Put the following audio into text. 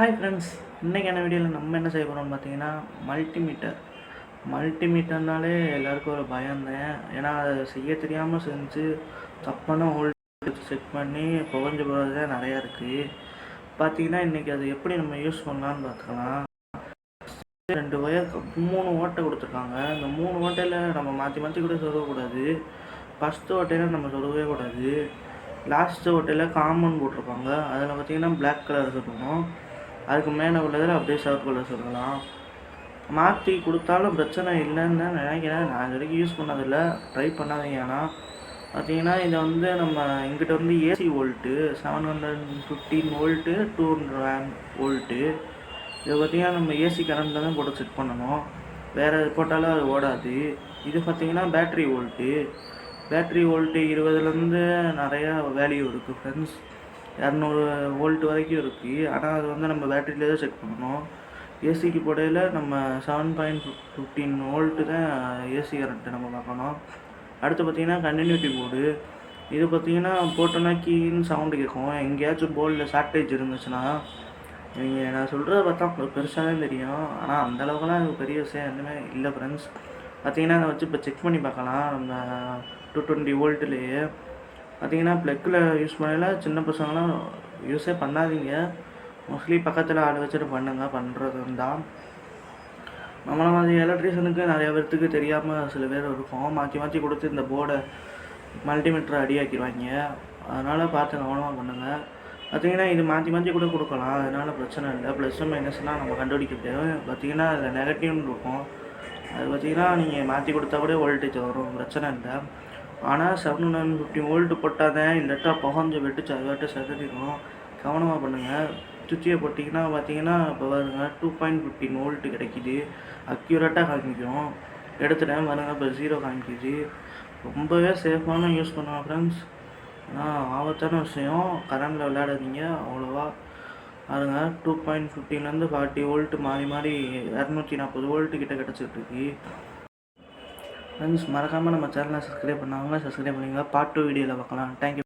Hi friends, இன்றைக்கான வீடியோவில் நம்ம என்ன செய்ய போகிறோம்னு பார்த்தீங்கன்னா மல்டிமீட்டர்னாலே எல்லாருக்கும் ஒரு பயந்தேன். ஏன்னா அதை செய்ய தெரியாமல் செஞ்சு தப்பான வோல்டேஜ் செக் பண்ணி புகஞ்சு போகிறது நிறையா இருக்குது. பார்த்தீங்கன்னா இன்றைக்கி அது எப்படி நம்ம யூஸ் பண்ணலான்னு பார்த்துக்கலாம். 2 ஒயர் 3 ஓட்டை கொடுத்துருக்காங்க. இந்த 3 ஓட்டையில் நம்ம மாற்றி மாற்றி கூட சொருகக்கூடாது. ஃபஸ்ட்டு ஓட்டையில் நம்ம சொருகவே கூடாது. லாஸ்ட்டு ஓட்டையில் காமன் போட்டிருப்பாங்க. அதில் பார்த்தீங்கன்னா பிளாக் கலர் சொல்லணும். அதுக்கு மேலே உள்ளதில் அப்படியே சிவப்பு கலர் சொல்லலாம். மாற்றி கொடுத்தாலும் பிரச்சனை இல்லைன்னு தான் நினைக்கிறேன். நான் இது வரைக்கும் யூஸ் பண்ணதில்லை, ட்ரை பண்ணாதீங்க. ஆனால் பார்த்தீங்கன்னா இதை நம்ம எங்கிட்ட ஏசி வோல்ட்டு 715 வோல்ட்டு 200 வோல்ட்டு. இதை பார்த்திங்கன்னா நம்ம ஏசி கரண்ட்டில் தான் போட்டு செக் பண்ணணும். வேறு போட்டாலும் அது ஓடாது. இது பார்த்திங்கன்னா பேட்ரி வோல்ட்டு 20லேருந்து நிறையா வேல்யூ இருக்குது ஃப்ரெண்ட்ஸ். 200 வோல்ட் வரைக்கும் இருக்குது. ஆனால் அது நம்ம பேட்டரியிலே தான் செக் பண்ணணும். ஏசிக்கு போடையில் நம்ம 7.15 வோல்ட்டு தான் ஏசி கரண்ட்டு நம்ம பார்க்கணும். அடுத்து பார்த்திங்கன்னா கண்டினியூட்டி போர்டு. இது பார்த்திங்கன்னா போட்டோன்னா கீன்னு சவுண்டு கேட்கும். எங்கேயாச்சும் போர்டில் ஷார்ட்டேஜ் இருந்துச்சுன்னா நீங்கள் நான் சொல்கிறத பார்த்தா பெருசாக தான் தெரியும். ஆனால் அந்தளவுக்குலாம் அது பெரிய விஷயம் எதுவுமே இல்லை ஃப்ரெண்ட்ஸ். பார்த்திங்கன்னா அதை வச்சு இப்போ செக் பண்ணி பார்க்கலாம். நம்ம 220 வோல்ட்லேயே பார்த்திங்கன்னா ப்ளக்கில் யூஸ் பண்ணல. சின்ன பசங்களாம் யூஸே பண்ணாதீங்க. மோஸ்ட்லி பக்கத்தில் ஆள் வச்சுட்டு பண்ணுறது இருந்தால். நம்மளை மாதிரி எலக்ட்ரிஷனுக்கு நிறைய பேர்த்துக்கு தெரியாமல் சில பேர் இருக்கும். மாற்றி கொடுத்து இந்த போர்டை மல்டிமீட்டரை அடியாக்கிடுவாங்க. அதனால் பார்த்து கவனமாக பண்ணுங்கள். பார்த்திங்கன்னா இது மாற்றி கூட கொடுக்கலாம். அதனால் பிரச்சனை இல்லை. ப்ளஸ் மைனஸ்லாம் நம்ம கண்டுபிடிக்க முடியாது. பார்த்திங்கன்னா அதில் நெகட்டிவ்னு இருக்கும். அது பார்த்திங்கன்னா நீங்கள் மாற்றி கொடுத்தா கூட வோல்டேஜ் வரும், பிரச்சனை இல்லை. ஆனால் 750 வோல்ட்டு போட்டால் தான் இல்லாட்டா புகஞ்சு வெட்டுச்சு அதுவாட்டு செதறிடும். கவனமாக பண்ணுங்கள். சுவிட்சியை போட்டிங்கன்னா பார்த்தீங்கன்னா இப்போ பாருங்க 2.15 வோல்ட்டு கிடைக்கிது. அக்யூரேட்டாக காமிக்கும். எடுத்துட்டேன் பாருங்கள், இப்போ 0 காமிக்குது. ரொம்பவே சேஃபான யூஸ் பண்ணுவேன் ஃப்ரெண்ட்ஸ். ஆனால் ஆபத்தான விஷயம், கரண்டில் விளையாடாதீங்க அவ்வளோவா. பாருங்கள் 2.15லேருந்து 40 வோல்ட்டு மாறி 240 வோல்ட்டு கிட்ட கிடச்சிட்ருக்கு. ஃப்ரெண்ட்ஸ், மறக்காமல் நம்ம சேனலை சப்ஸ்கிரைப் பண்ணாங்க, சப்ஸ்கிரைப் பண்ணிங்க. பார்ட் 2 வீடியோவில் பார்க்கலாம். தேங்க்யூ.